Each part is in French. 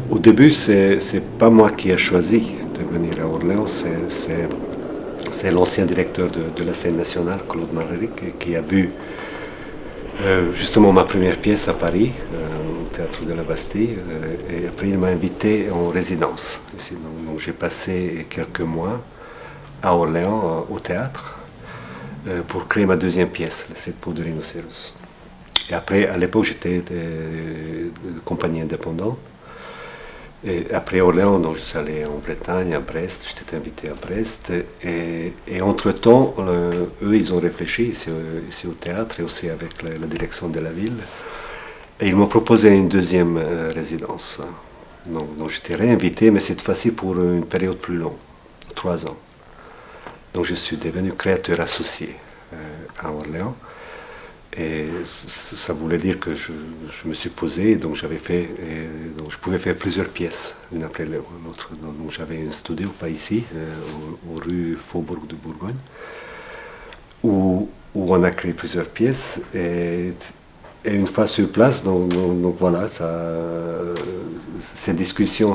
Au début, c'est pas moi qui ai choisi de venir à Orléans, c'est l'ancien directeur de la scène nationale, Claude Marlery, qui a vu justement ma première pièce à Paris, au Théâtre de la Bastille, et après il m'a invité en résidence. Ici, donc j'ai passé quelques mois à Orléans, au théâtre, pour créer ma deuxième pièce, Les 7 peaux de rhinocéros. Et après, à l'époque, j'étais de compagnie indépendante. Et après Orléans, donc je suis allé en Bretagne, à Brest, j'étais invité à Brest. Et entre-temps, eux, ils ont réfléchi ici au théâtre et aussi avec la direction de la ville. Et ils m'ont proposé une deuxième résidence. Donc j'étais réinvité, mais cette fois-ci pour une période plus longue, 3 ans. Donc je suis devenu créateur associé à Orléans. Et ça voulait dire que je me suis posé, donc j'avais fait, donc je pouvais faire plusieurs pièces, l'une après l'autre. Donc j'avais un studio, pas ici, aux rue Faubourg de Bourgogne, où on a créé plusieurs pièces. Et une fois sur place, donc voilà, ces discussions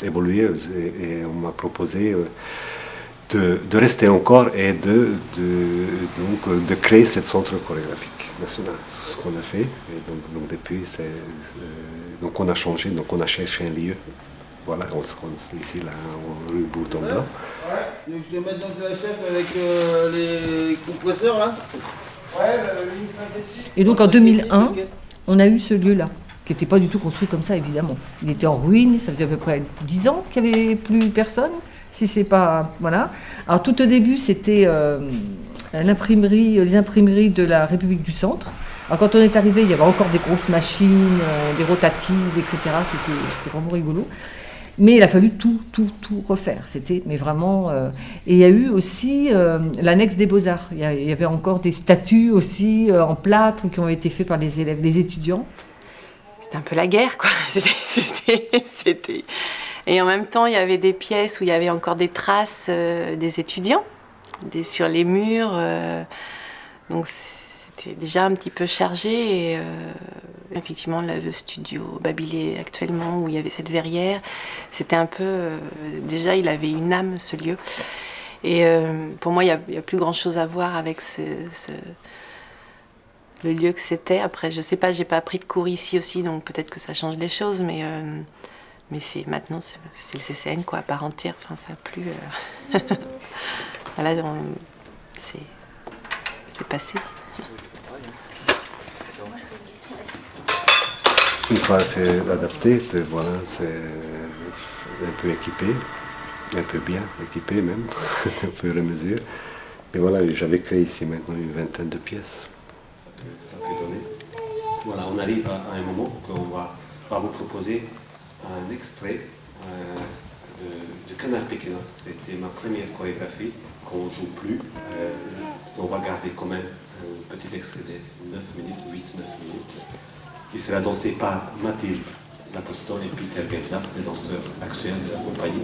évoluaient et on m'a proposé de rester encore et de créer cette centre chorégraphique national. C'est ce qu'on a fait. Et donc depuis, donc on a changé, donc on a cherché un lieu. Voilà, on est ici, là, rue Bourdon-Blanc. Ouais. Je te mets donc la chef avec les compresseurs, là. Ouais, le ligne synthétique. Et donc en 2001, on a eu ce lieu-là, qui n'était pas du tout construit comme ça, évidemment. Il était en ruine, ça faisait à peu près 10 ans qu'il n'y avait plus personne. Si c'est pas, voilà. Alors tout au début, c'était les imprimeries de la République du Centre. Alors quand on est arrivé, il y avait encore des grosses machines, des rotatives, etc. C'était vraiment rigolo. Mais il a fallu tout refaire. C'était, mais vraiment. Et il y a eu aussi l'annexe des Beaux-Arts. Il y avait encore des statues aussi en plâtre qui ont été faits par les élèves, les étudiants. C'était un peu la guerre, quoi. C'était... Et en même temps, il y avait des pièces où il y avait encore des traces des étudiants, sur les murs. Donc c'était déjà un petit peu chargé. Et, effectivement, le studio Babilé actuellement, où il y avait cette verrière, c'était un peu... déjà, il avait une âme, ce lieu. Et pour moi, il n'y a plus grand-chose à voir avec le lieu que c'était. Après, je ne sais pas, j'ai pas pris de cours ici aussi, donc peut-être que ça change les choses, mais maintenant, c'est le CCN, quoi, à part entière. Enfin, ça n'a plus... Voilà, c'est passé. Une fois c'est adapté, voilà, c'est un peu équipé, un peu bien équipé même, au fur et à mesure. Et voilà, j'avais créé ici maintenant une vingtaine de pièces. Ça peut donner. Voilà, on arrive à un moment qu'on va vous proposer un extrait de Canard Pékin. C'était ma première chorégraphie qu'on ne joue plus. On va garder quand même un petit extrait de 9 minutes, 8-9 minutes, qui sera dansé par Mathilde Lapostole et Peter Gebza, les danseurs actuels de la compagnie.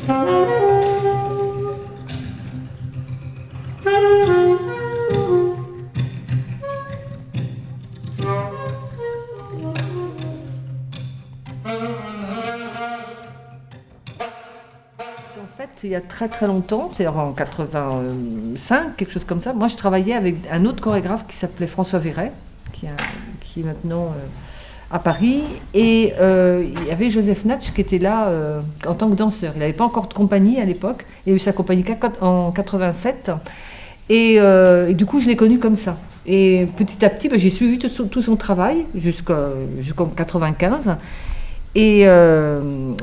En fait, il y a très très longtemps, c'est-à-dire en 85, quelque chose comme ça, moi je travaillais avec un autre chorégraphe qui s'appelait François Verret, qui est maintenant à Paris, et il y avait Joseph Natch qui était là en tant que danseur. Il n'avait pas encore de compagnie à l'époque, il a eu sa compagnie en 87, et du coup je l'ai connu comme ça. Et petit à petit, j'ai suivi tout son travail jusqu'en 95. Et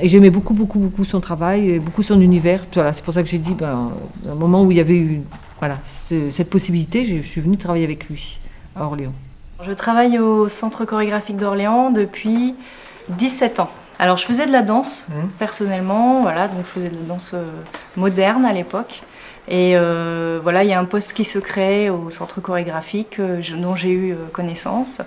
j'aimais beaucoup son travail, et beaucoup son univers. Voilà, c'est pour ça que j'ai dit, à un moment où il y avait eu cette possibilité, je suis venue travailler avec lui à Orléans. Je travaille au Centre chorégraphique d'Orléans depuis 17 ans. Alors je faisais de la danse personnellement, voilà, donc je faisais de la danse moderne à l'époque. Et voilà, il y a un poste qui se crée au Centre chorégraphique dont j'ai eu connaissance.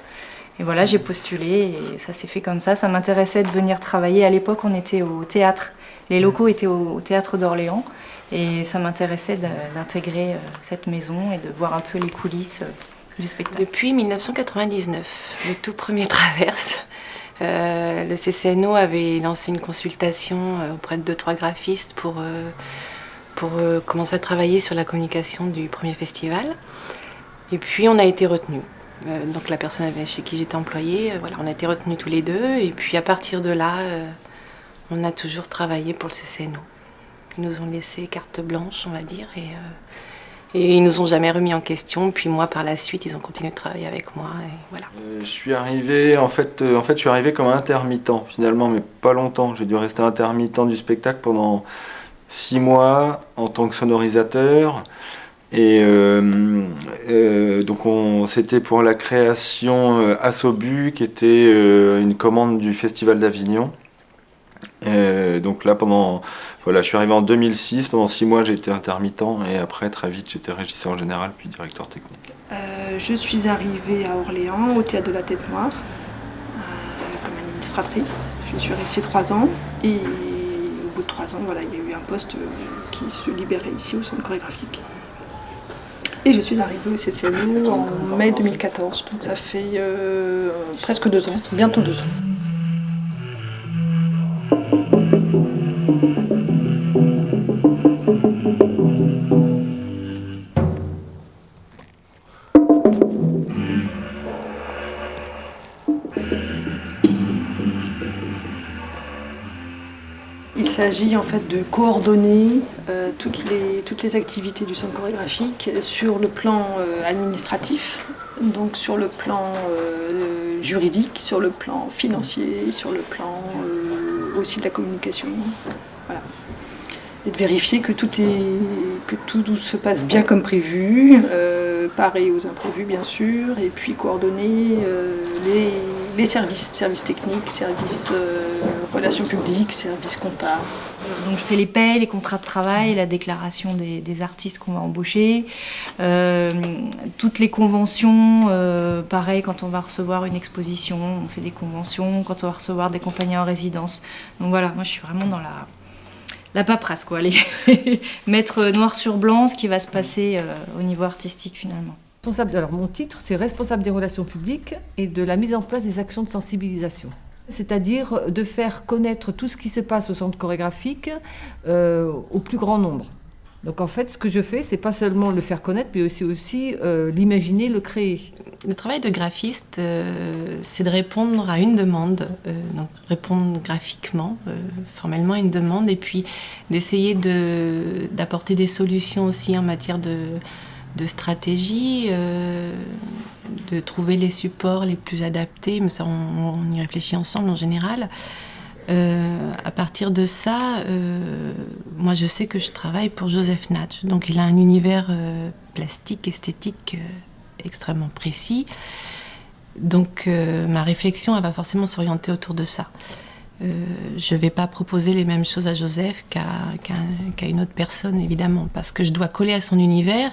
Et voilà, j'ai postulé et ça s'est fait comme ça. Ça m'intéressait de venir travailler. À l'époque, on était au théâtre. Les locaux étaient au théâtre d'Orléans. Et ça m'intéressait d'intégrer cette maison et de voir un peu les coulisses du spectacle. Depuis 1999, le tout premier Traverse, le CCNO avait lancé une consultation auprès de 2-3 graphistes pour commencer à travailler sur la communication du premier festival. Et puis on a été retenus. Donc la personne chez qui j'étais employée, voilà, on a été retenus tous les deux. Et puis à partir de là, on a toujours travaillé pour le CCNO. Ils nous ont laissé carte blanche, on va dire, et ils nous ont jamais remis en question. Puis moi, par la suite, ils ont continué de travailler avec moi. Et voilà. Je suis arrivé, en fait, je suis arrivé comme intermittent finalement, mais pas longtemps. J'ai dû rester intermittent du spectacle pendant 6 mois en tant que sonorisateur. Et donc c'était pour la création Assobu, qui était une commande du Festival d'Avignon. Donc là, je suis arrivé en 2006, pendant 6 mois j'ai été intermittent, et après très vite j'étais régisseur général puis directeur technique. Je suis arrivée à Orléans, au Théâtre de la Tête Noire, comme administratrice. Je suis restée 3 ans, et au bout de 3 ans, voilà, il y a eu un poste qui se libérait ici au Centre chorégraphique. Et je suis arrivée au CCNO en mai 2014, donc ça fait presque 2 ans, bientôt 2 ans. Il s'agit en fait de coordonner toutes les activités du centre chorégraphique sur le plan administratif, donc sur le plan juridique, sur le plan financier, sur le plan aussi de la communication. Voilà. Et de vérifier que tout se passe bien comme prévu, parer aux imprévus bien sûr, et puis coordonner les services techniques, services relations publiques, services comptables. Donc je fais les paies, les contrats de travail, la déclaration des artistes qu'on va embaucher, toutes les conventions, pareil quand on va recevoir une exposition, on fait des conventions, quand on va recevoir des compagnies en résidence. Donc voilà, moi je suis vraiment dans la paperasse, quoi, mettre noir sur blanc ce qui va se passer au niveau artistique finalement. Alors mon titre, c'est responsable des relations publiques et de la mise en place des actions de sensibilisation. C'est-à-dire de faire connaître tout ce qui se passe au centre chorégraphique au plus grand nombre. Donc en fait, ce que je fais, c'est pas seulement le faire connaître, mais aussi l'imaginer, le créer. Le travail de graphiste, c'est de répondre à une demande, donc répondre graphiquement, formellement à une demande, et puis d'essayer d'apporter des solutions aussi en matière de stratégie, de trouver les supports les plus adaptés, mais ça on y réfléchit ensemble en général. À partir de ça, moi je sais que je travaille pour Joseph Natch, donc il a un univers plastique, esthétique extrêmement précis. Donc ma réflexion elle va forcément s'orienter autour de ça. Je ne vais pas proposer les mêmes choses à Joseph qu'à une autre personne, évidemment, parce que je dois coller à son univers.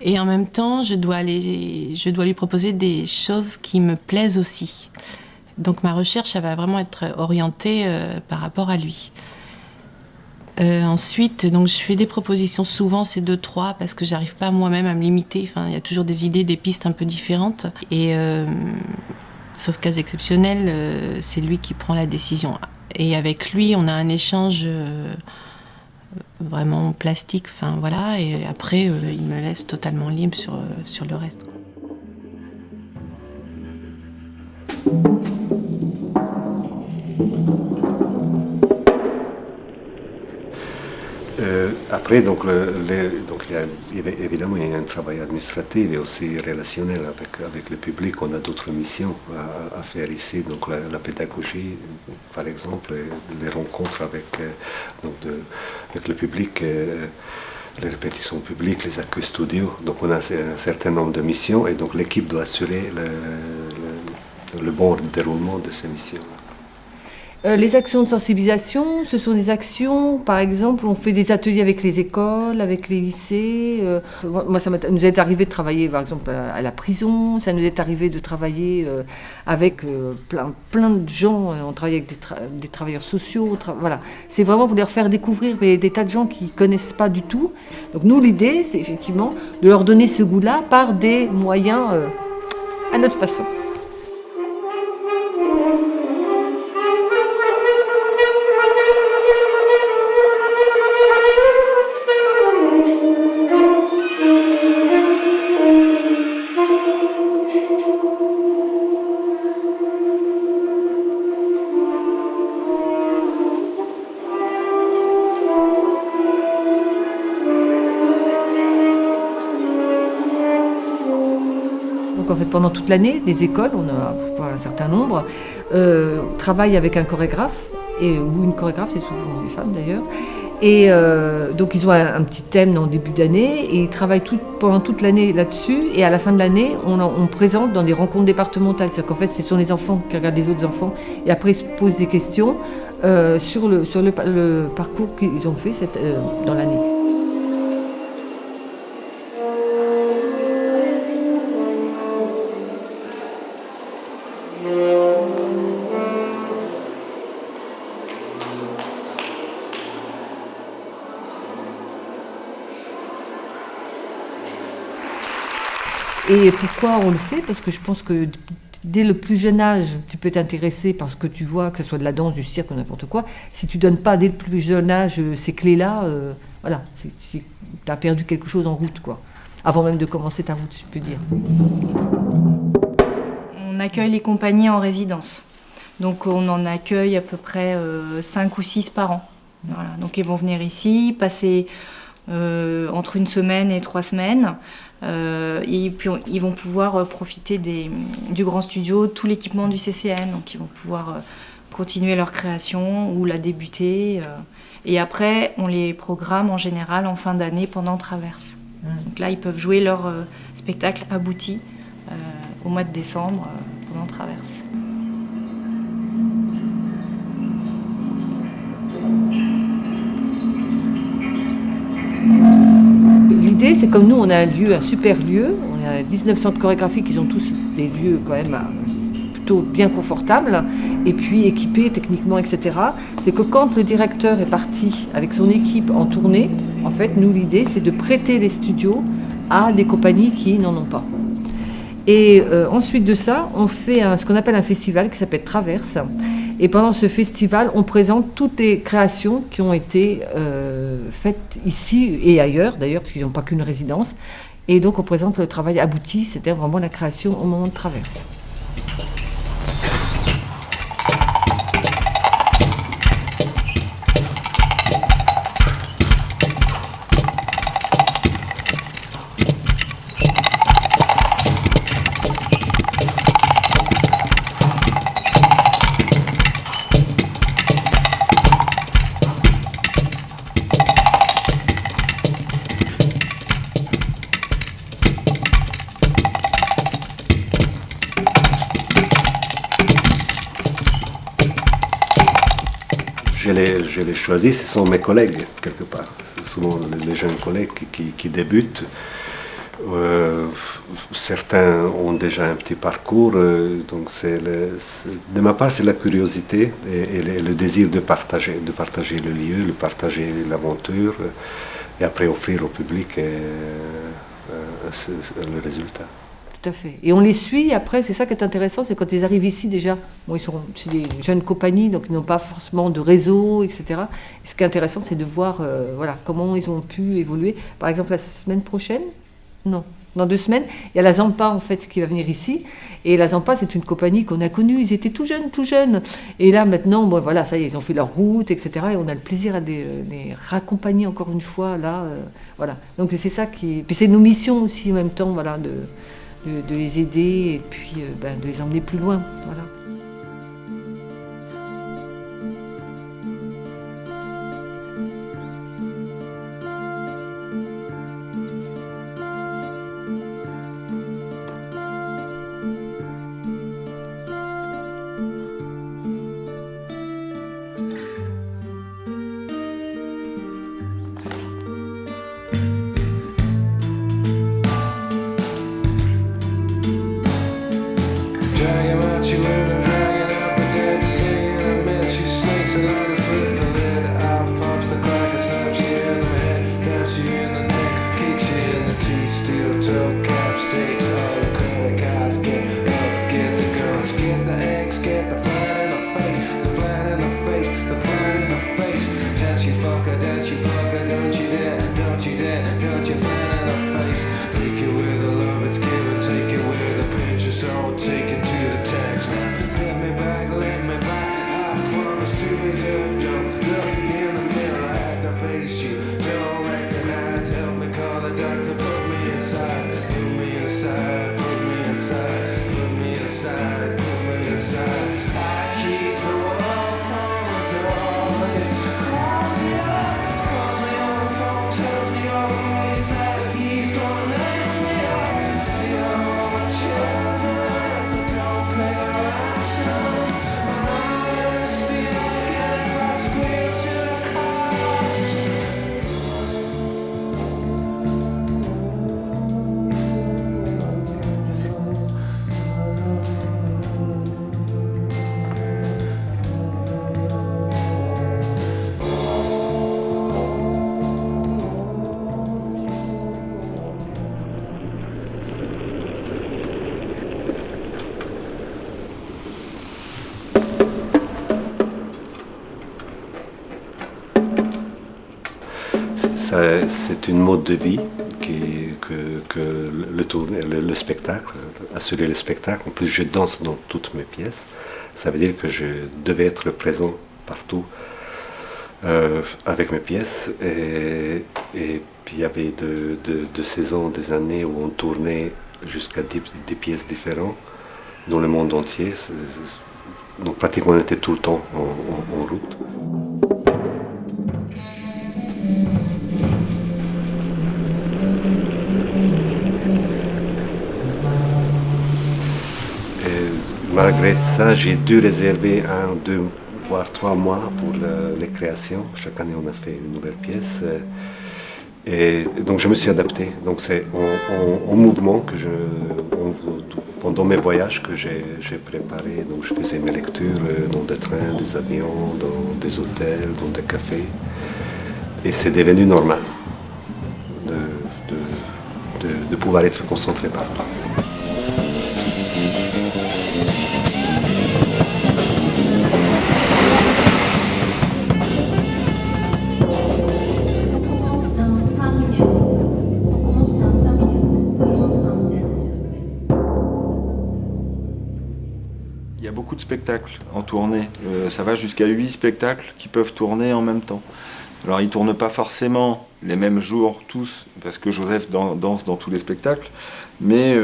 Et en même temps, je dois lui proposer des choses qui me plaisent aussi. Donc ma recherche, elle va vraiment être orientée par rapport à lui. Ensuite, donc, je fais des propositions, souvent c'est 2-3 parce que j'arrive pas moi-même à me limiter. Enfin, il y a toujours des idées, des pistes un peu différentes. Et sauf cas exceptionnel, c'est lui qui prend la décision. Et avec lui, on a un échange vraiment plastique. Enfin voilà. Et après, il me laisse totalement libre sur le reste. Après, donc évidemment, il y a un travail administratif et aussi relationnel avec le public. On a d'autres missions à faire ici, donc la pédagogie, par exemple, les rencontres avec le public, les répétitions publiques, les accueils studios. Donc on a un certain nombre de missions et donc l'équipe doit assurer le bon déroulement de ces missions. Les actions de sensibilisation, ce sont des actions, par exemple, on fait des ateliers avec les écoles, avec les lycées. Moi, nous est arrivé de travailler, par exemple, à la prison. Ça nous est arrivé de travailler avec plein de gens. On travaille avec des travailleurs sociaux. Voilà. C'est vraiment pour leur faire découvrir des tas de gens qui ne connaissent pas du tout. Donc nous, l'idée, c'est effectivement de leur donner ce goût-là par des moyens à notre façon. Donc en fait, pendant toute l'année, les écoles, on a un certain nombre, travaillent avec un chorégraphe, ou une chorégraphe, c'est souvent des femmes d'ailleurs. Et donc ils ont un petit thème en début d'année et ils travaillent pendant toute l'année là-dessus. Et à la fin de l'année, on présente dans des rencontres départementales. C'est-à-dire qu'en fait, ce sont les enfants qui regardent les autres enfants et après ils se posent des questions sur le parcours qu'ils ont fait dans l'année. Et pourquoi on le fait? Parce que je pense que dès le plus jeune âge, tu peux t'intéresser parce que tu vois, que ce soit de la danse, du cirque ou n'importe quoi. Si tu ne donnes pas dès le plus jeune âge ces clés-là, voilà, tu as perdu quelque chose en route, quoi. Avant même de commencer ta route, je peux dire. On accueille les compagnies en résidence. Donc on en accueille à peu près 5 ou 6 par an. Voilà. Donc ils vont venir ici, passer entre 1 semaine et 3 semaines. Et puis ils vont pouvoir profiter du grand studio, tout l'équipement du CCN, donc ils vont pouvoir continuer leur création ou la débuter. Et après, on les programme en général en fin d'année pendant Traverse. Donc là, ils peuvent jouer leur spectacle abouti au mois de décembre pendant Traverse. L'idée, c'est comme nous, on a un super lieu, on a 19 centres chorégraphiques, ils ont tous des lieux quand même plutôt bien confortables, et puis équipés techniquement, etc. C'est que quand le directeur est parti avec son équipe en tournée, en fait, nous, l'idée, c'est de prêter les studios à des compagnies qui n'en ont pas. Et ensuite de ça, on fait ce qu'on appelle un festival qui s'appelle Traverse. Et pendant ce festival, on présente toutes les créations qui ont été faites ici et ailleurs, d'ailleurs, parce qu'ils n'ont pas qu'une résidence. Et donc, on présente le travail abouti, c'est-à-dire vraiment la création au moment de Traverse. Je les choisis, ce sont mes collègues, quelque part. C'est souvent les jeunes collègues qui débutent Certains ont déjà un petit parcours, donc de ma part c'est la curiosité et le désir de partager le lieu, de partager l'aventure et après offrir au public le résultat. Tout à fait. Et on les suit après, c'est ça qui est intéressant, c'est quand ils arrivent ici déjà, bon, c'est des jeunes compagnies, donc ils n'ont pas forcément de réseau, etc. Et ce qui est intéressant, c'est de voir voilà, comment ils ont pu évoluer. Par exemple, la semaine prochaine, non, dans 2 semaines, il y a la Zampa en fait qui va venir ici. Et la Zampa, c'est une compagnie qu'on a connue, ils étaient tout jeunes. Et là maintenant, bon, voilà, ça y est, ils ont fait leur route, etc. Et on a le plaisir à les raccompagner encore une fois là, voilà. Donc c'est ça qui, puis c'est nos missions aussi en même temps, voilà, de les aider et puis de les emmener plus loin. Voilà. C'est une mode de vie que le spectacle, assurer le spectacle. En plus, je danse dans toutes mes pièces. Ça veut dire que je devais être présent partout avec mes pièces. Et puis il y avait de saisons, des années où on tournait jusqu'à 10 pièces différentes dans le monde entier. Donc pratiquement on était tout le temps en route. Malgré ça, j'ai dû réserver 1, 2, voire 3 mois pour les créations. Chaque année, on a fait une nouvelle pièce. Et donc, je me suis adapté. Donc, c'est en mouvement que pendant mes voyages que j'ai préparé. Donc, je faisais mes lectures dans des trains, des avions, dans des hôtels, dans des cafés. Et c'est devenu normal de pouvoir être concentré partout. Il y a beaucoup de spectacles en tournée. Ça va jusqu'à 8 spectacles qui peuvent tourner en même temps. Alors ils ne tournent pas forcément les mêmes jours tous, parce que Joseph danse dans tous les spectacles, mais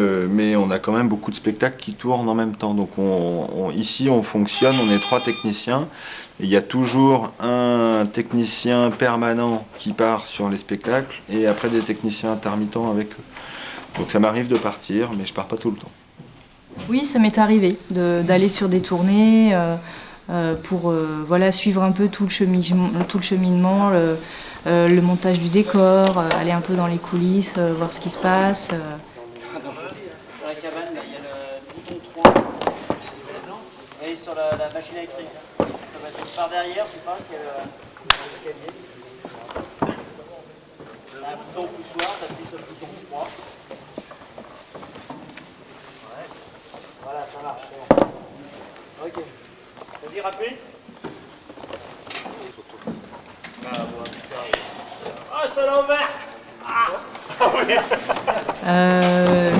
on a quand même beaucoup de spectacles qui tournent en même temps. Donc ici on fonctionne, on est 3 techniciens, et il y a toujours un technicien permanent qui part sur les spectacles, et après des techniciens intermittents avec eux. Donc ça m'arrive de partir, mais je ne pars pas tout le temps. Oui, ça m'est arrivé d'aller sur des tournées pour voilà, suivre un peu tout le cheminement, le montage du décor, aller un peu dans les coulisses, voir ce qui se passe. Dans la cabane, il y a le bouton 3. Et sur la machine électrique. Par derrière, je sais pas s'il y a l'escalier. Il y a un bouton poussoir, tu appuies sur le bouton 3. Ouais. Voilà, ça marche. Ok. Vas-y, rapide. Ah, ça l'a ouvert.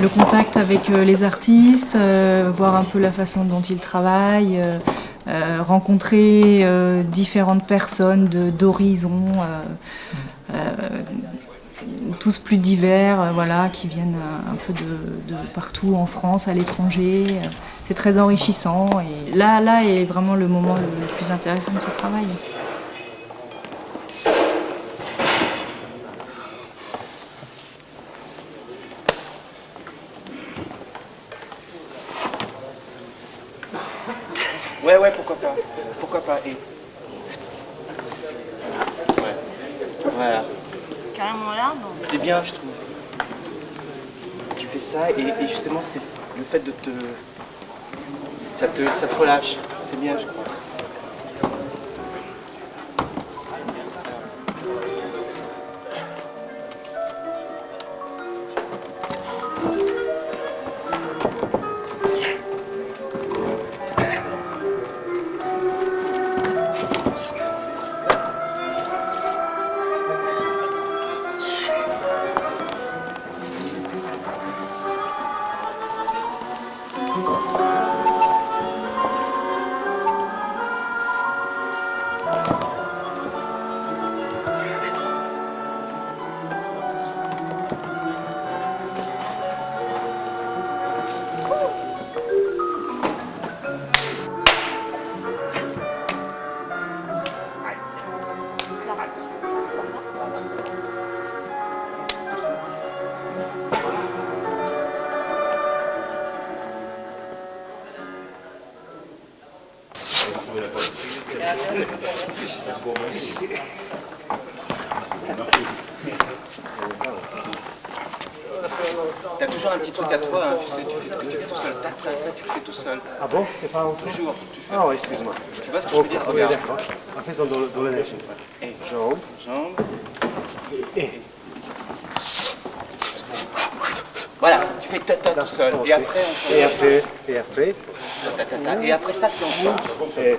Le contact avec les artistes, voir un peu la façon dont ils travaillent, rencontrer différentes personnes d'horizons, tous plus divers, voilà, qui viennent un peu de partout en France, à l'étranger. C'est très enrichissant et là est vraiment le moment le plus intéressant de ce travail. Ouais, pourquoi pas. Pourquoi pas. Et... Ouais. Voilà. Carrément l'arbre. C'est bien, je trouve. Tu fais ça et justement, c'est le fait de te... Ça te relâche. C'est bien, je crois. T'as toujours un petit truc à toi, hein, tu sais, tu fais ce que tu fais tout seul. Tac, tac, ça tu le fais tout seul. Ah bon? C'est pas en dessous? Toujours, tu fais. Ah oui, excuse-moi. Tu vois ce que je veux dire? Oui, Regarde. d'accord. En fait, dans la neige. Et Jambes. jambes. Et. Voilà, tu fais tata tout seul. Ok. Et après, on fait... Et après. Et après. Tata. Et après ça, c'est en force. Et.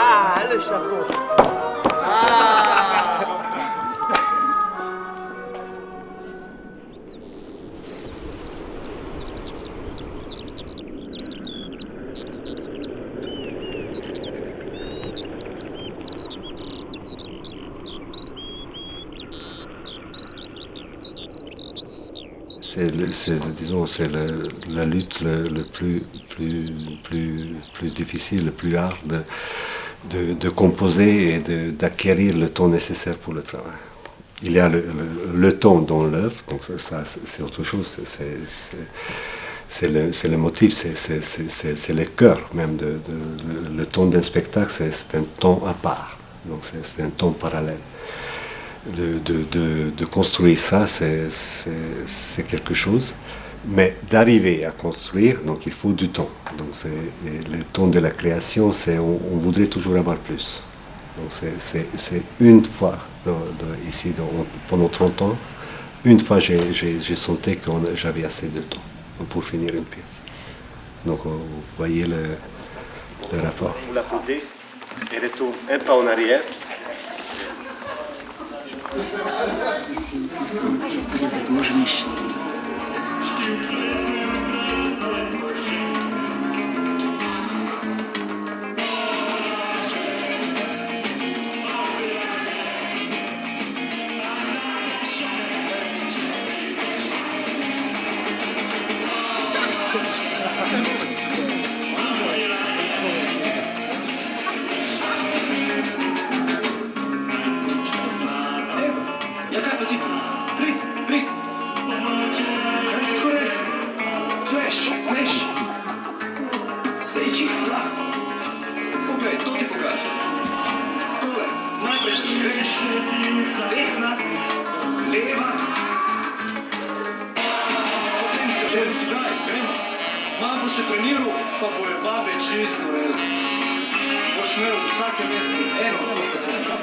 Ah, le chapeau. C'est la lutte le plus difficile, le plus hard de composer et d'acquérir le temps nécessaire pour le travail. Il y a le temps dans l'œuvre, donc ça c'est autre chose, c'est le motif, c'est le cœur même. Le temps d'un spectacle, c'est un temps à part, donc c'est un temps parallèle. De construire ça, c'est quelque chose, mais d'arriver à construire, donc il faut du temps. Donc le temps de la création, on voudrait toujours avoir plus. Donc c'est une fois, ici, pendant 30 ans, une fois j'ai senti que j'avais assez de temps pour finir une pièce. Donc vous voyez le rapport. Vous la posez et retourne un pas en arrière. Ici, nous sommes brise rouge méchée. treniral pa bojo babe čez gorele. Boš imel v vsakem mestu eno kompetenco.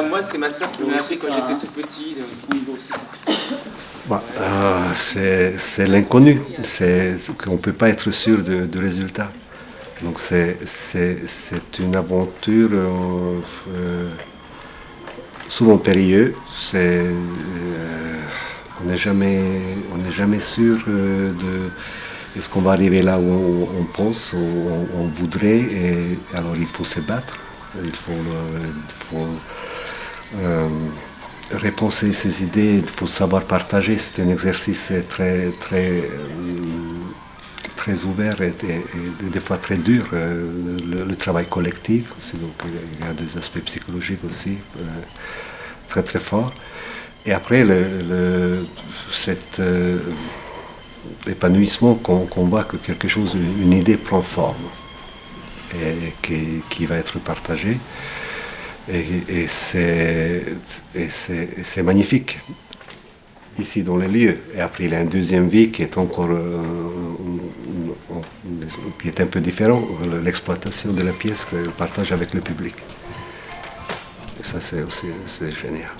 Moi, c'est ma soeur qui m'a appris quand j'étais tout petit. C'est l'inconnu, c'est qu'on ne peut pas être sûr du résultat. Donc c'est une aventure souvent périlleuse. On n'est jamais sûr de est-ce qu'on va arriver là où on pense, où on voudrait. Et alors il faut se battre, il faut repenser ses idées, il faut savoir partager. C'est un exercice très ouvert et des fois très dur, le travail collectif aussi, donc il y a des aspects psychologiques aussi très très forts. Et après cet épanouissement qu'on voit que quelque chose, une idée prend forme et qui va être partagée. Et c'est magnifique ici dans les lieux. Et après il y a une deuxième vie qui est encore qui est un peu différent, l'exploitation de la pièce que partage avec le public. Et ça c'est génial.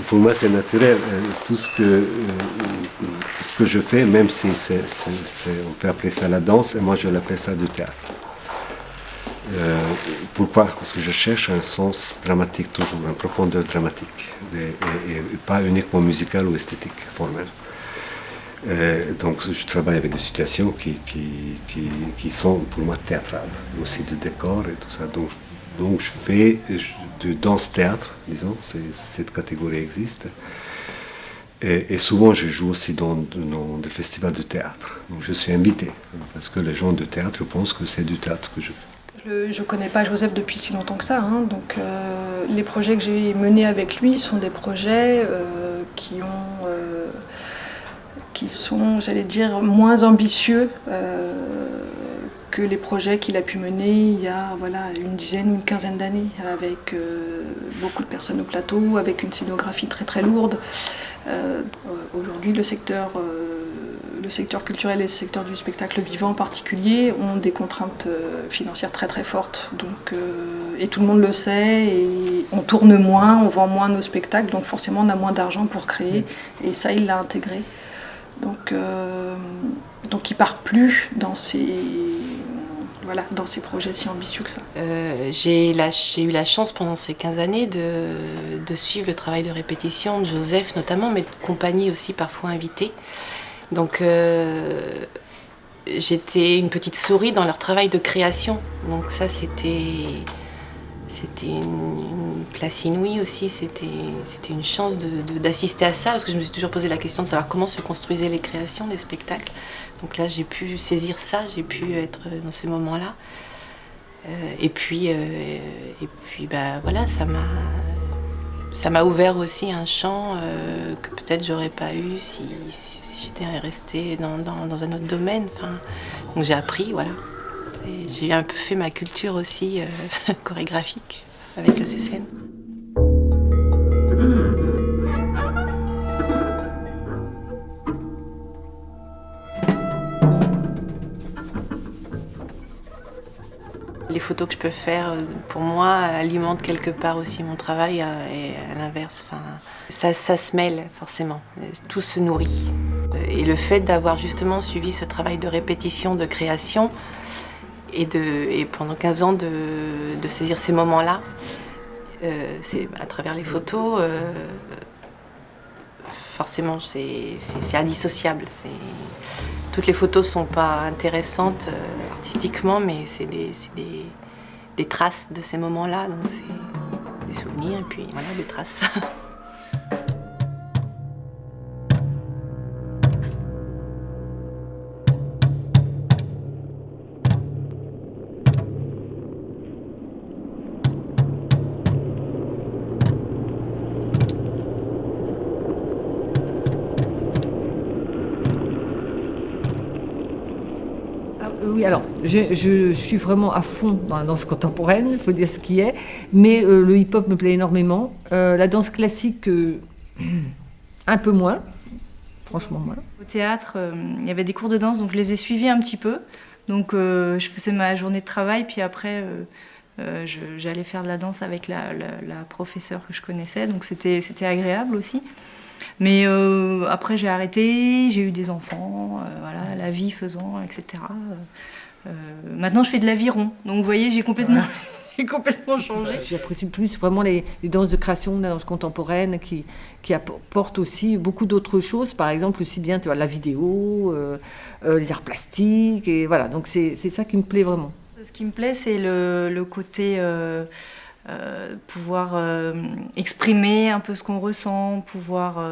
Pour moi, c'est naturel. Tout ce que je fais, même si on peut appeler ça la danse, et moi je l'appelle ça du théâtre. Pourquoi? Parce que je cherche un sens dramatique toujours, une profondeur dramatique, et pas uniquement musicale ou esthétique, formelle. Donc je travaille avec des situations qui sont pour moi théâtrales, aussi de décors et tout ça. Donc je fais de danse-théâtre, disons, cette catégorie existe. Et souvent je joue aussi dans des festivals de théâtre. Donc je suis invité, parce que les gens de théâtre pensent que c'est du théâtre que je fais. Je ne connais pas Joseph depuis si longtemps que ça, hein, donc les projets que j'ai menés avec lui sont des projets qui sont, j'allais dire, moins ambitieux que les projets qu'il a pu mener il y a une dizaine ou une quinzaine d'années, avec beaucoup de personnes au plateau, avec une scénographie très très lourde. Aujourd'hui, le secteur culturel et le secteur du spectacle vivant en particulier ont des contraintes financières très très fortes. Donc, et tout le monde le sait, et on tourne moins, on vend moins nos spectacles, donc forcément on a moins d'argent pour créer, et ça il l'a intégré. Donc il part plus dans ces projets si ambitieux que ça. J'ai eu la chance pendant ces 15 années de suivre le travail de répétition de Joseph notamment, mais de compagnie aussi parfois invitée. Donc j'étais une petite souris dans leur travail de création. Donc ça c'était une place inouïe aussi, c'était une chance d'assister à ça, parce que je me suis toujours posé la question de savoir comment se construisaient les créations, les spectacles. Donc là j'ai pu saisir ça, j'ai pu être dans ces moments-là. Et puis voilà, ça m'a ouvert aussi un champ que peut-être j'aurais pas eu si j'étais restée dans un autre domaine. Enfin, donc j'ai appris, voilà. J'ai un peu fait ma culture aussi chorégraphique avec le CCN. Les photos que je peux faire, pour moi, alimentent quelque part aussi mon travail et à l'inverse, ça se mêle forcément, tout se nourrit. Et le fait d'avoir justement suivi ce travail de répétition, de création, et pendant 15 ans de saisir ces moments-là, c'est à travers les photos, forcément c'est indissociable. Toutes les photos ne sont pas intéressantes artistiquement, mais c'est des traces de ces moments-là, donc c'est des souvenirs et puis voilà, des traces. Oui, alors, je suis vraiment à fond dans la danse contemporaine, il faut dire ce qui est, mais le hip-hop me plaît énormément. La danse classique, un peu moins, franchement moins. Au théâtre, il y avait des cours de danse, donc je les ai suivis un petit peu. Donc je faisais ma journée de travail, puis après j'allais faire de la danse avec la professeure que je connaissais, donc c'était agréable aussi. Mais après j'ai arrêté, j'ai eu des enfants, voilà, la vie faisant, etc. Maintenant je fais de l'aviron, donc vous voyez j'ai complètement, j'ai complètement changé. J'apprécie plus vraiment les danses de création, la danse contemporaine qui apportent aussi beaucoup d'autres choses, par exemple aussi bien tu vois, la vidéo, les arts plastiques, et voilà, donc c'est ça qui me plaît vraiment. Ce qui me plaît c'est le côté... pouvoir exprimer un peu ce qu'on ressent, pouvoir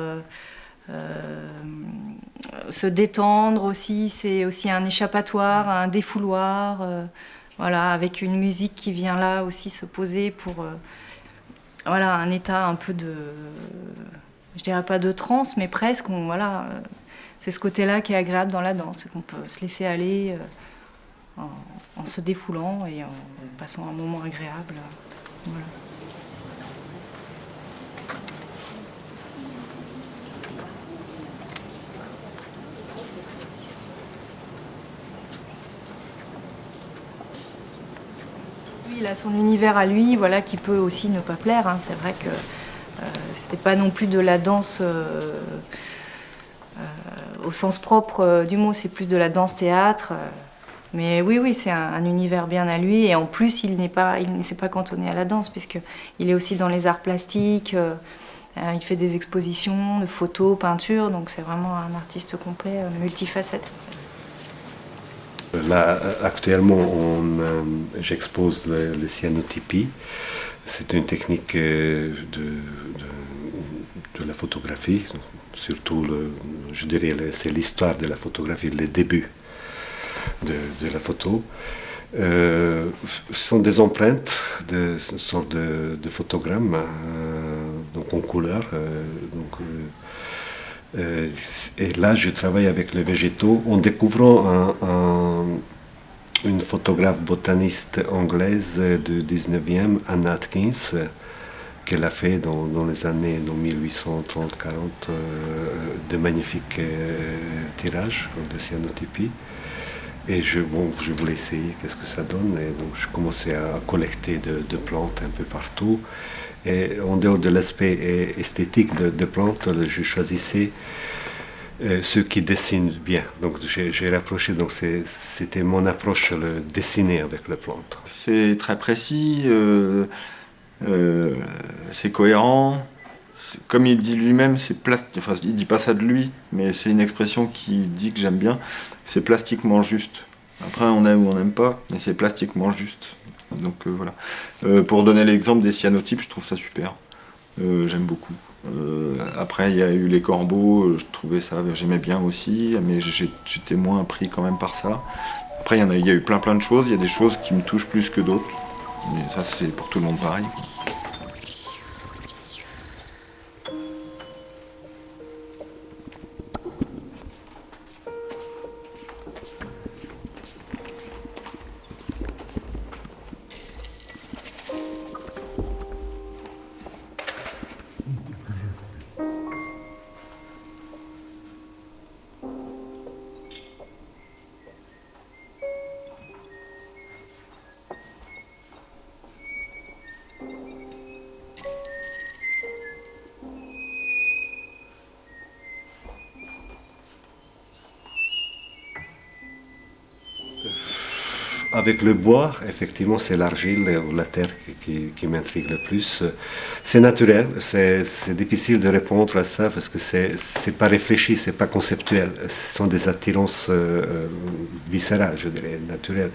se détendre aussi, c'est aussi un échappatoire, un défouloir, voilà, avec une musique qui vient là aussi se poser pour voilà, un état un peu de, je dirais pas de transe, mais presque, voilà, c'est ce côté-là qui est agréable dans la danse, c'est qu'on peut se laisser aller en se défoulant et en passant un moment agréable. Voilà. Oui, il a son univers à lui, voilà, qui peut aussi ne pas plaire. Hein. C'est vrai que c'était pas non plus de la danse au sens propre du mot, c'est plus de la danse-théâtre. Mais oui, c'est un univers bien à lui, et en plus, il ne s'est pas cantonné à la danse, puisqu'il est aussi dans les arts plastiques, il fait des expositions de photos, peintures, donc c'est vraiment un artiste complet, multifacette. Là, actuellement, j'expose les cyanotypies. C'est une technique de la photographie, surtout, je dirais, c'est l'histoire de la photographie, les débuts de la photo. Ce sont des empreintes, une sorte de photogrammes, donc en couleur. Et là, je travaille avec les végétaux en découvrant une photographe botaniste anglaise du 19e, Anna Atkins, qu'elle a fait dans les années 1830-40 de magnifiques tirages de cyanotypies. Et je voulais essayer qu'est-ce que ça donne, et donc je commençais à collecter de plantes un peu partout. Et en dehors de l'aspect esthétique de plantes, je choisissais ceux qui dessinent bien. Donc j'ai rapproché, donc c'était mon approche, le dessiner avec les plantes. C'est très précis, c'est cohérent. Comme il dit lui-même, enfin, il dit pas ça de lui, mais c'est une expression qui dit que j'aime bien. C'est plastiquement juste. Après, on aime ou on n'aime pas, mais c'est plastiquement juste. Donc voilà. Pour donner l'exemple des cyanotypes, je trouve ça super. J'aime beaucoup. Après, il y a eu les corbeaux, je trouvais ça, j'aimais bien aussi, mais j'étais moins pris quand même par ça. Après, il y a eu plein de choses. Il y a des choses qui me touchent plus que d'autres. Mais ça, c'est pour tout le monde pareil. Avec le bois, effectivement, c'est l'argile ou la terre qui m'intrigue le plus. C'est naturel, c'est difficile de répondre à ça parce que c'est pas réfléchi, c'est pas conceptuel. Ce sont des attirances viscérales, je dirais, naturelles.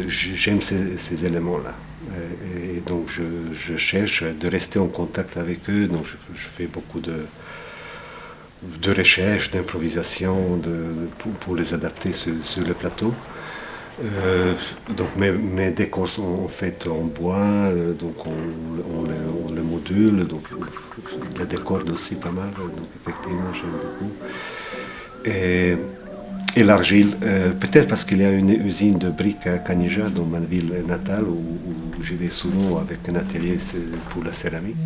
J'aime ces éléments-là. Et donc je cherche de rester en contact avec eux. Donc je fais beaucoup de recherche, d'improvisation pour les adapter sur le plateau. Donc mes décors sont faits en bois, donc on le module, donc il y a des cordes aussi pas mal, donc effectivement j'aime beaucoup. Et l'argile, peut-être parce qu'il y a une usine de briques à Canija, dans ma ville natale, où j'y vais souvent avec un atelier pour la céramique.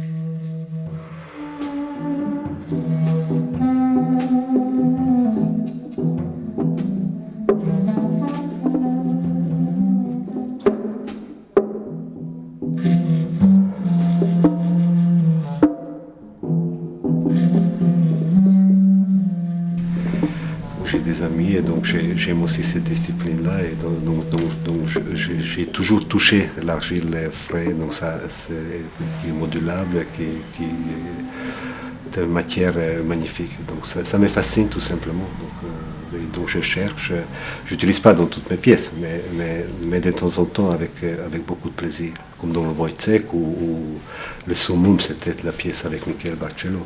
J'ai des amis et donc j'aime aussi cette discipline-là et donc j'ai toujours touché l'argile frais, donc ça qui est modulable, qui est de matière magnifique. Donc ça me fascine tout simplement. Donc je cherche, j'utilise pas dans toutes mes pièces, mais de temps en temps avec beaucoup de plaisir, comme dans le Wojciech ou le Summum, c'était la pièce avec Michele Barcelo.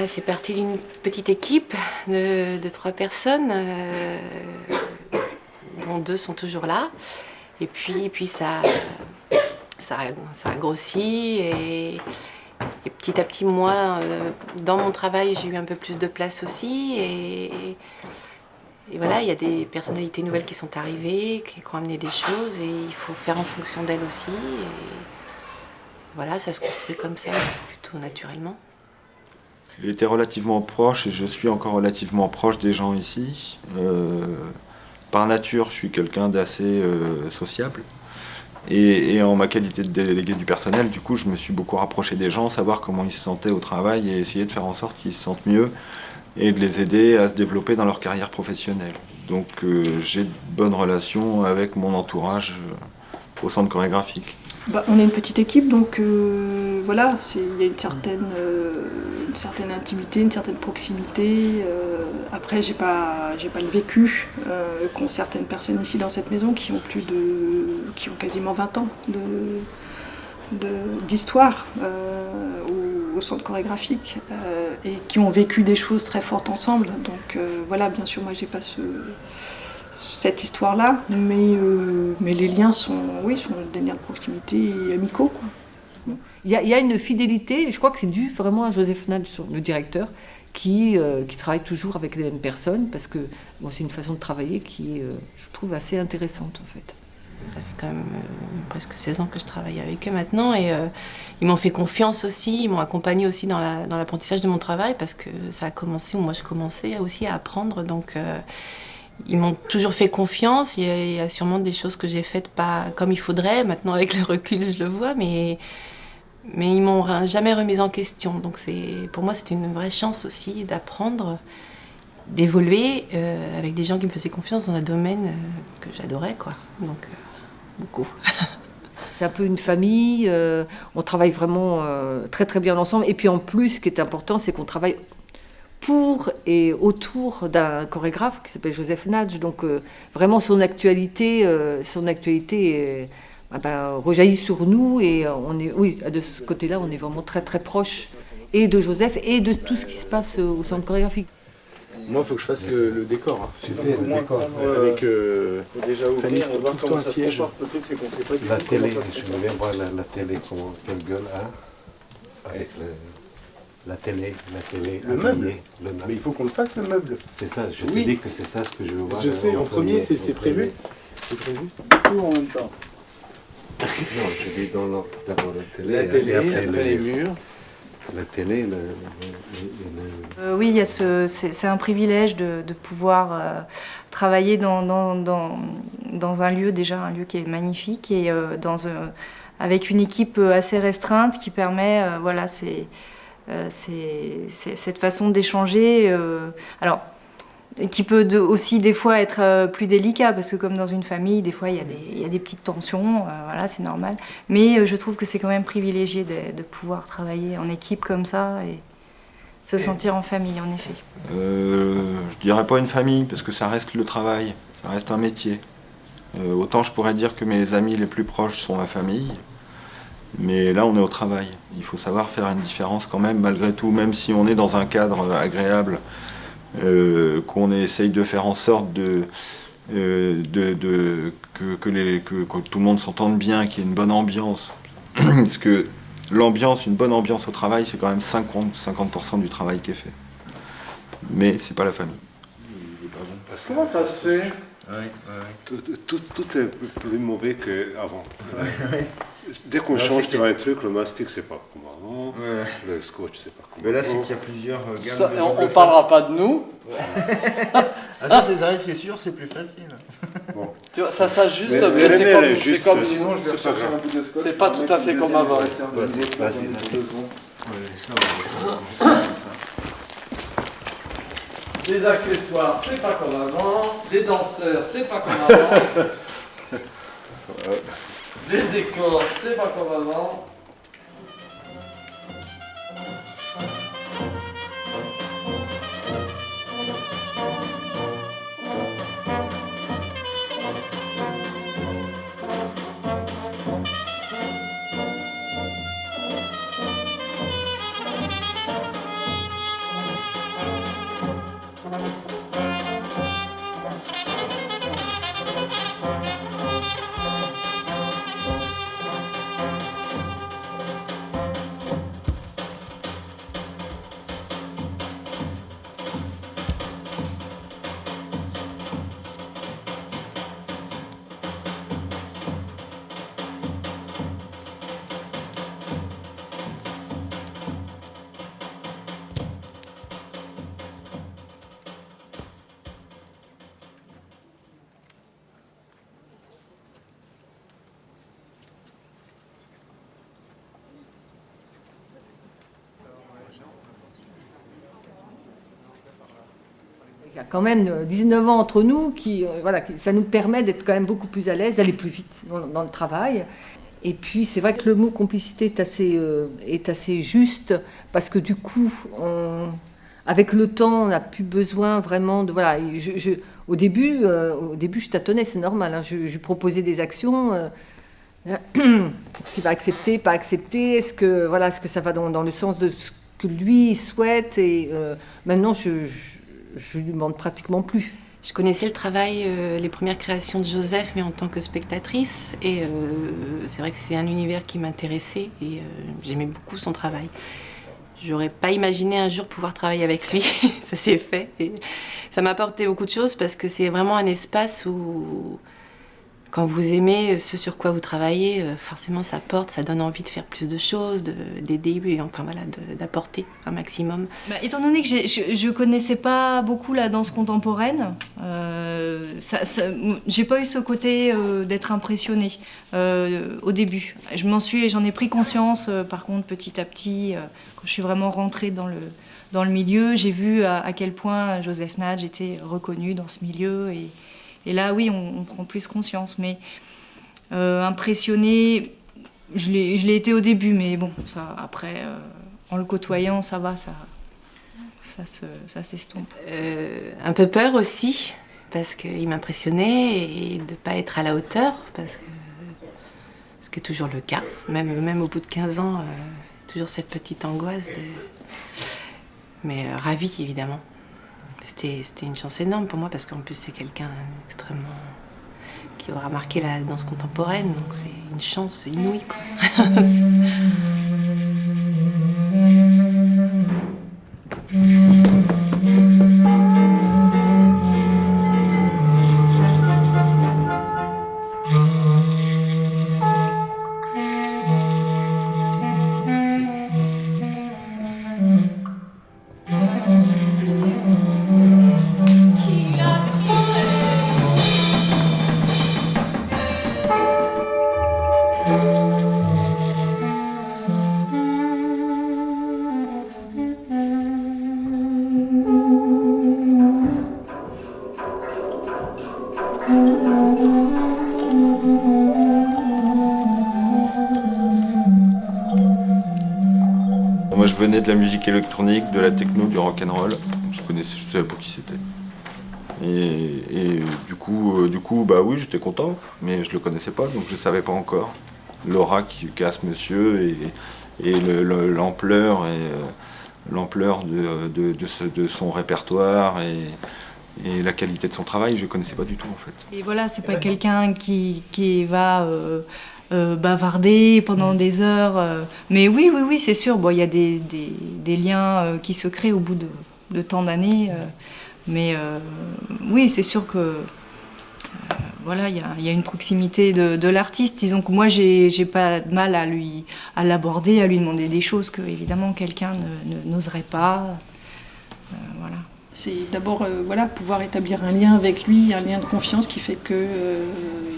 C'est parti d'une petite équipe de 3 personnes, dont 2 sont toujours là. Et puis ça a grossi et petit à petit, moi, dans mon travail, j'ai eu un peu plus de place aussi. Et voilà, il y a des personnalités nouvelles qui sont arrivées, qui ont amené des choses et il faut faire en fonction d'elles aussi. Et voilà, ça se construit comme ça, plutôt naturellement. J'étais relativement proche et je suis encore relativement proche des gens ici. Par nature, je suis quelqu'un d'assez sociable. Et en ma qualité de délégué du personnel, du coup, je me suis beaucoup rapproché des gens, savoir comment ils se sentaient au travail et essayer de faire en sorte qu'ils se sentent mieux et de les aider à se développer dans leur carrière professionnelle. Donc j'ai de bonnes relations avec mon entourage au centre chorégraphique. On est une petite équipe, donc voilà, il y a une certaine intimité, une certaine proximité. Après, j'ai pas le vécu qu'ont certaines personnes ici dans cette maison qui ont quasiment 20 ans d'histoire au centre chorégraphique et qui ont vécu des choses très fortes ensemble. Donc voilà, bien sûr, moi j'ai pas cette histoire-là, mais les liens sont des liens de proximité et amicaux, quoi. Il y a une fidélité, je crois que c'est dû vraiment à Joseph Nage, le directeur, qui travaille toujours avec les mêmes personnes, parce que bon, c'est une façon de travailler qui est, je trouve, assez intéressante en fait. Ça fait quand même presque 16 ans que je travaille avec eux maintenant et ils m'ont fait confiance aussi, ils m'ont accompagnée aussi dans l'apprentissage de mon travail parce que ça a commencé, moi je commençais aussi à apprendre, donc ils m'ont toujours fait confiance. Il y a sûrement des choses que j'ai faites pas comme il faudrait, maintenant avec le recul je le vois, mais ils m'ont jamais remise en question, donc pour moi c'était une vraie chance aussi d'apprendre, d'évoluer avec des gens qui me faisaient confiance dans un domaine que j'adorais, quoi. Donc beaucoup. C'est un peu une famille, on travaille vraiment très très bien ensemble. Et puis en plus, ce qui est important, c'est qu'on travaille pour et autour d'un chorégraphe qui s'appelle Joseph Nage. Donc vraiment son actualité rejaillit sur nous. Et de ce côté-là, on est vraiment très très proche et de Joseph et de tout ce qui se passe au centre chorégraphique. Moi, il faut que je fasse le décor. Hein. Super, le décor. Avec déjà Fanny, on va tout le temps un siège. Le truc, c'est qu'on sait pas du La tout télé, comment ça se je veux bien voir la télé, quelle gueule a, avec la télé, le meuble. Le meuble. Mais il faut qu'on le fasse, le meuble. C'est ça, je te dis que c'est ça ce que je veux voir. Je sais, en premier, c'est prévu. C'est prévu. Tout en même temps. Non, je dis d'abord la télé, La télé, et après les murs. La télé, oui, c'est un privilège de pouvoir travailler dans un lieu, déjà un lieu qui est magnifique, et avec une équipe assez restreinte qui permet, voilà, cette façon d'échanger. Alors, qui peut aussi des fois être plus délicat, parce que comme dans une famille, des fois il y a des petites tensions, voilà, c'est normal. Mais je trouve que c'est quand même privilégié de pouvoir travailler en équipe comme ça et se sentir en famille, en effet. Je dirais pas une famille, parce que ça reste le travail, ça reste un métier. Autant je pourrais dire que mes amis les plus proches sont ma famille, mais là on est au travail. Il faut savoir faire une différence quand même, malgré tout, même si on est dans un cadre agréable, qu'on essaye de faire en sorte que tout le monde s'entende bien, qu'il y ait une bonne ambiance. Parce que une bonne ambiance au travail, c'est quand même 50% du travail qui est fait. Mais c'est pas la famille. Comment ça se fait? Tout est plus mauvais qu'avant. Dès qu'on change sur un truc, le mastic c'est pas comme avant, le scotch c'est pas comme avant. Mais là c'est qu'il y a plusieurs gammes. On parlera pas de nous. Ah ça c'est sûr, c'est plus facile. Bon. Tu vois, ça s'ajuste, mais c'est comme c'est pas tout à fait comme avant. Les accessoires, c'est pas comme avant. Les danseurs, c'est pas comme avant. Les décors, c'est pas comme avant. Il y a quand même 19 ans entre nous, ça nous permet d'être quand même beaucoup plus à l'aise, d'aller plus vite dans le travail. Et puis c'est vrai que le mot complicité est assez juste, parce que du coup, avec le temps, on n'a plus besoin vraiment de... Voilà, au début, je tâtonnais, c'est normal, hein, je proposais des actions... Est-ce qu'il va accepter, pas accepter, est-ce que ça va dans le sens de ce que lui souhaite, et maintenant je lui demande pratiquement plus. Je connaissais le travail, les premières créations de Joseph, mais en tant que spectatrice. Et c'est vrai que c'est un univers qui m'intéressait et j'aimais beaucoup son travail. J'aurais pas imaginé un jour pouvoir travailler avec lui. Ça s'est fait. Et ça m'a apporté beaucoup de choses parce que c'est vraiment un espace où, quand vous aimez ce sur quoi vous travaillez, forcément ça porte, ça donne envie de faire plus de choses, d'aider, et enfin voilà, d'apporter un maximum. Étant donné que je connaissais pas beaucoup la danse contemporaine, j'ai pas eu ce côté d'être impressionnée au début. J'en ai pris conscience par contre petit à petit, quand je suis vraiment rentrée dans le milieu, j'ai vu à quel point Joseph Nagy était reconnu dans ce milieu et là, oui, on prend plus conscience. Mais impressionné, je l'ai été au début, mais bon, ça, après, en le côtoyant, ça va, ça s'estompe. Un peu peur aussi, parce qu'il m'impressionnait, et de ne pas être à la hauteur, ce qui est toujours le cas. Même au bout de 15 ans, toujours cette petite angoisse. Mais ravie, évidemment. C'était une chance énorme pour moi parce qu'en plus c'est quelqu'un extrêmement qui aura marqué la danse contemporaine, donc c'est une chance inouïe, quoi. Moi je venais de la musique électronique, de la techno, du rock'n'roll. Je savais pas qui c'était. Et du coup, bah oui, j'étais content, mais je le connaissais pas, donc je savais pas encore l'aura qu'a ce monsieur et l'ampleur de son répertoire et la qualité de son travail, je connaissais pas du tout en fait. Et voilà, c'est pas quelqu'un qui va bavarder pendant des heures. Mais oui, c'est sûr. Bon, il y a des liens qui se créent au bout de tant d'années. Mais oui, c'est sûr que voilà, il y a une proximité de l'artiste. Disons que moi, j'ai pas de mal à l'aborder, à lui demander des choses que évidemment quelqu'un n'oserait pas. Voilà. C'est d'abord pouvoir établir un lien avec lui, un lien de confiance qui fait que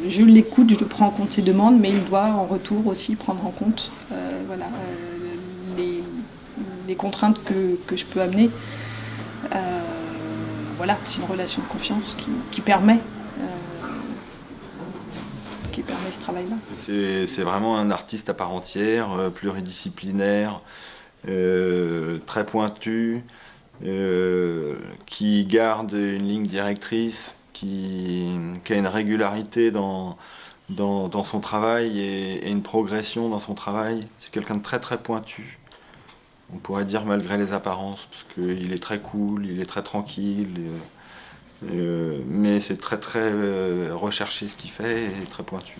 je l'écoute, je prends en compte ses demandes, mais il doit en retour aussi prendre en compte les contraintes que je peux amener. C'est une relation de confiance qui permet ce travail-là. C'est vraiment un artiste à part entière, pluridisciplinaire, très pointu, qui garde une ligne directrice, qui a une régularité dans son travail et une progression dans son travail. C'est quelqu'un de très très pointu. On pourrait dire malgré les apparences, parce qu'il est très cool, il est très tranquille, mais c'est très très recherché ce qu'il fait et très pointu.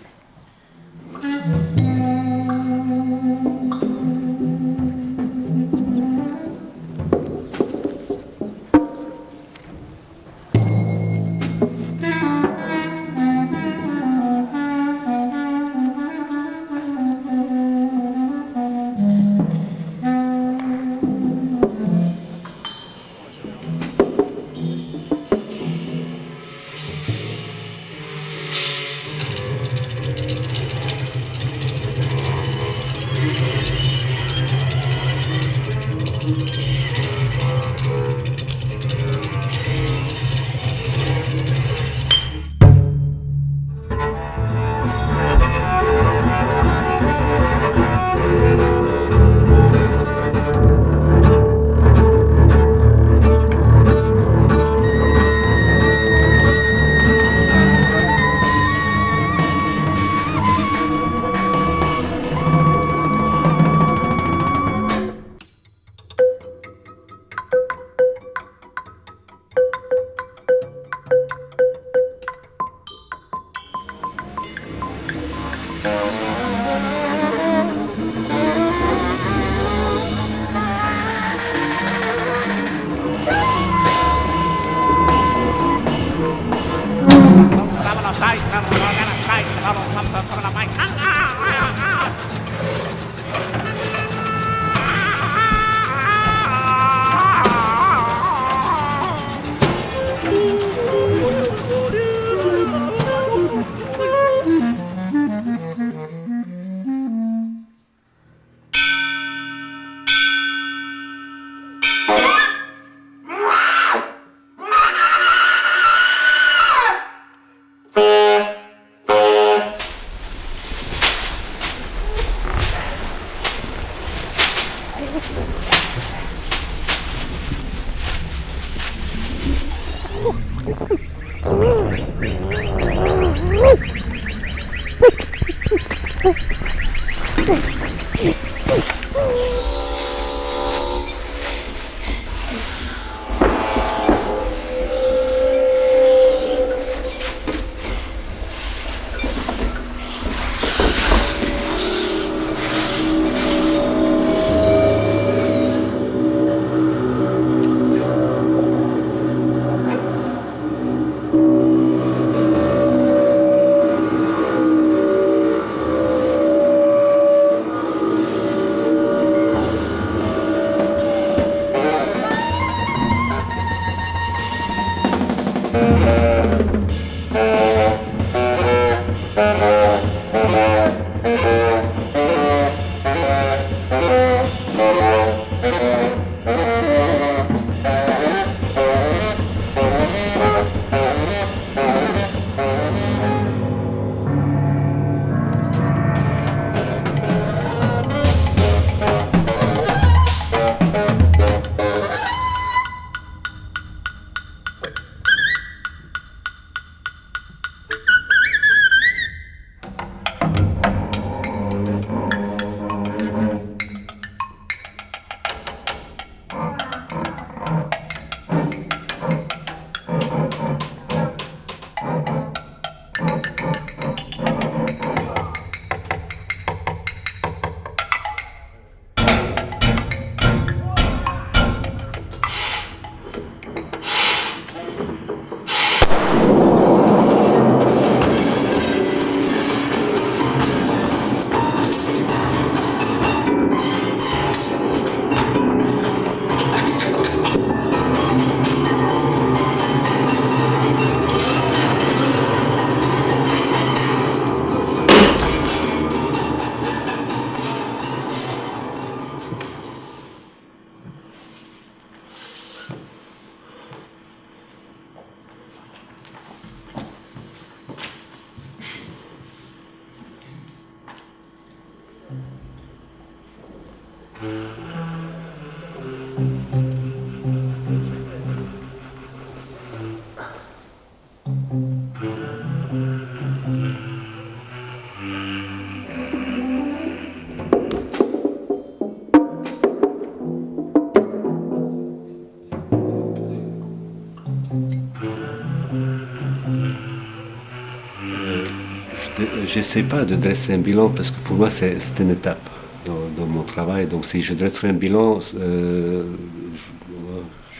Je n'essaie pas de dresser un bilan parce que pour moi c'est une étape dans mon travail. Donc si je dresserais un bilan, je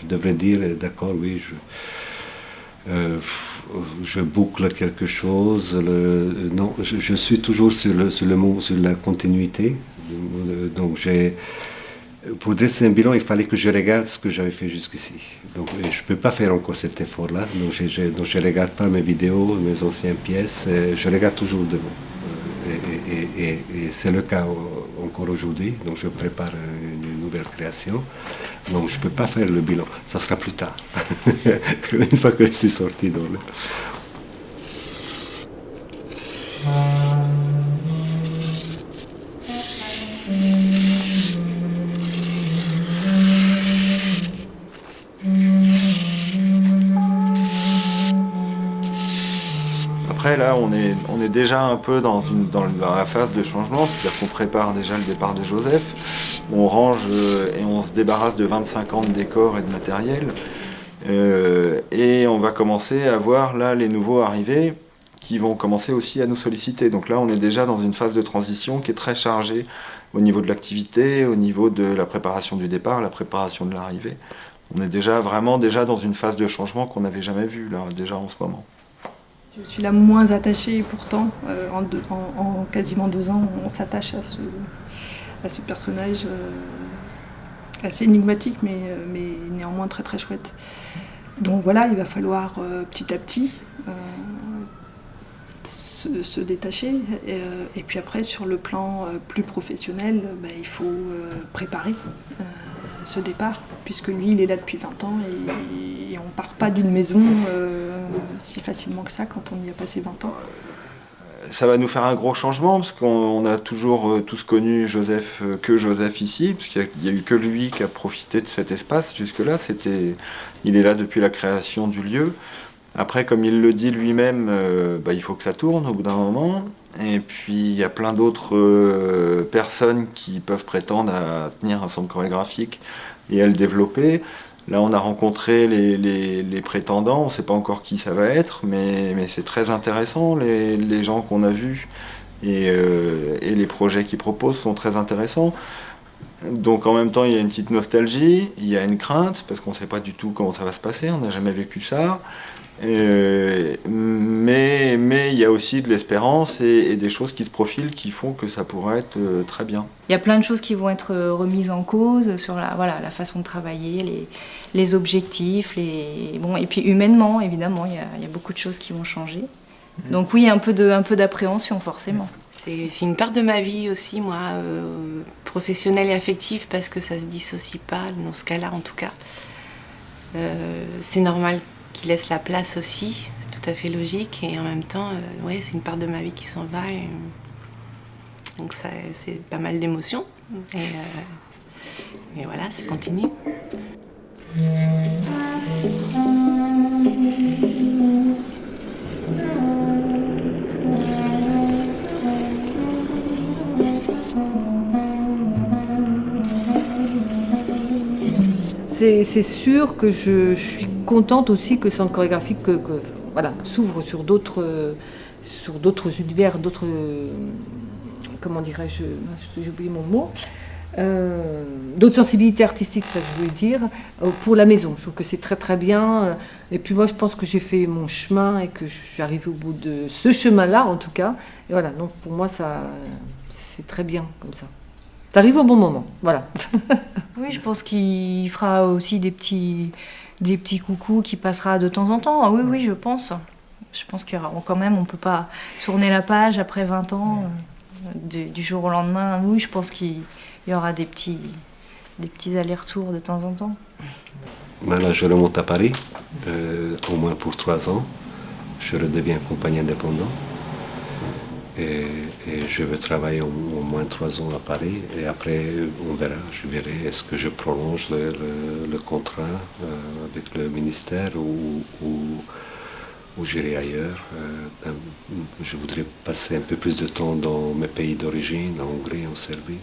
devrais dire d'accord, oui, je boucle quelque chose. Non, je suis toujours sur la continuité. Donc pour dresser un bilan, il fallait que je regarde ce que j'avais fait jusqu'ici. Donc je ne peux pas faire encore cet effort-là. Donc je ne regarde pas mes vidéos, mes anciennes pièces. Je regarde toujours devant. Et c'est le cas encore aujourd'hui. Donc je prépare une nouvelle création. Donc je ne peux pas faire le bilan. Ça sera plus tard. Une fois que je suis sorti dans le... Après là on est déjà un peu dans la phase de changement, c'est-à-dire qu'on prépare déjà le départ de Joseph, on range et on se débarrasse de 25 ans de décors et de matériel, et on va commencer à voir là les nouveaux arrivés qui vont commencer aussi à nous solliciter. Donc là on est déjà dans une phase de transition qui est très chargée au niveau de l'activité, au niveau de la préparation du départ, la préparation de l'arrivée. On est déjà vraiment dans une phase de changement qu'on n'avait jamais vue là déjà en ce moment. Je suis la moins attachée, et pourtant, en quasiment 2 ans, on s'attache à ce personnage assez énigmatique, mais néanmoins très très chouette. Donc voilà, il va falloir petit à petit se détacher. Et puis après, sur le plan plus professionnel, il faut préparer ce départ, puisque lui, il est là depuis 20 ans et on ne part pas d'une maison si facilement que ça quand on y a passé 20 ans. Ça va nous faire un gros changement, parce qu'on a toujours tous connu Joseph ici, parce qu'il n'y a eu que lui qui a profité de cet espace. Jusque-là, il est là depuis la création du lieu. Après, comme il le dit lui-même, il faut que ça tourne au bout d'un moment. Et puis, il y a plein d'autres personnes qui peuvent prétendre à tenir un centre chorégraphique et à le développer. Là, on a rencontré les prétendants, on ne sait pas encore qui ça va être, mais c'est très intéressant, les gens qu'on a vus et les projets qu'ils proposent sont très intéressants. Donc en même temps, il y a une petite nostalgie, il y a une crainte, parce qu'on ne sait pas du tout comment ça va se passer, on n'a jamais vécu ça. Mais il y a aussi de l'espérance et des choses qui se profilent qui font que ça pourrait être très bien. Il y a plein de choses qui vont être remises en cause sur la façon de travailler, les objectifs, et puis humainement, évidemment, il y a beaucoup de choses qui vont changer. Donc oui, un peu d'appréhension, forcément. C'est une part de ma vie aussi, moi, professionnelle et affective, parce que ça se dissocie pas, dans ce cas-là en tout cas. C'est normal qu'il laisse la place aussi, c'est tout à fait logique, et en même temps, c'est une part de ma vie qui s'en va. Donc c'est pas mal d'émotions, et voilà, ça continue. C'est sûr que je suis contente aussi que le centre chorégraphique s'ouvre sur d'autres univers, d'autres, comment dirais-je, j'ai oublié mon mot, d'autres sensibilités artistiques, ça je voulais dire, pour la maison. Je trouve que c'est très très bien. Et puis moi je pense que j'ai fait mon chemin et que je suis arrivée au bout de ce chemin-là en tout cas. Et voilà, donc pour moi c'est très bien comme ça. T'arrives au bon moment, voilà. Oui, je pense qu'il fera aussi des petits coucous qui passera de temps en temps. Ah oui, je pense. Je pense qu'il y aura quand même, on ne peut pas tourner la page après 20 ans du jour au lendemain. Oui, je pense qu'il y aura des petits allers-retours de temps en temps. Là, je remonte à Paris, au moins pour 3 ans. Je redeviens compagnie indépendant. Et je veux travailler au moins 3 ans à Paris. Et après, on verra. Je verrai est-ce que je prolonge le contrat avec le ministère ou j'irai ailleurs. Je voudrais passer un peu plus de temps dans mes pays d'origine, en Hongrie, en Serbie.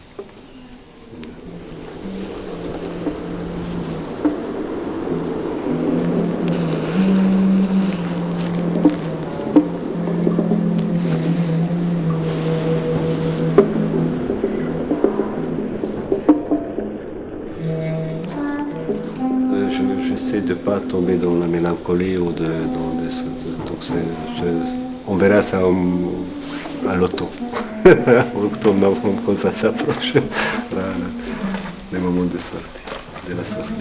J'essaie de ne pas tomber dans la mélancolie ou on verra ça à l'automne, octobre-novembre, quand ça s'approche, le moment de la sortie.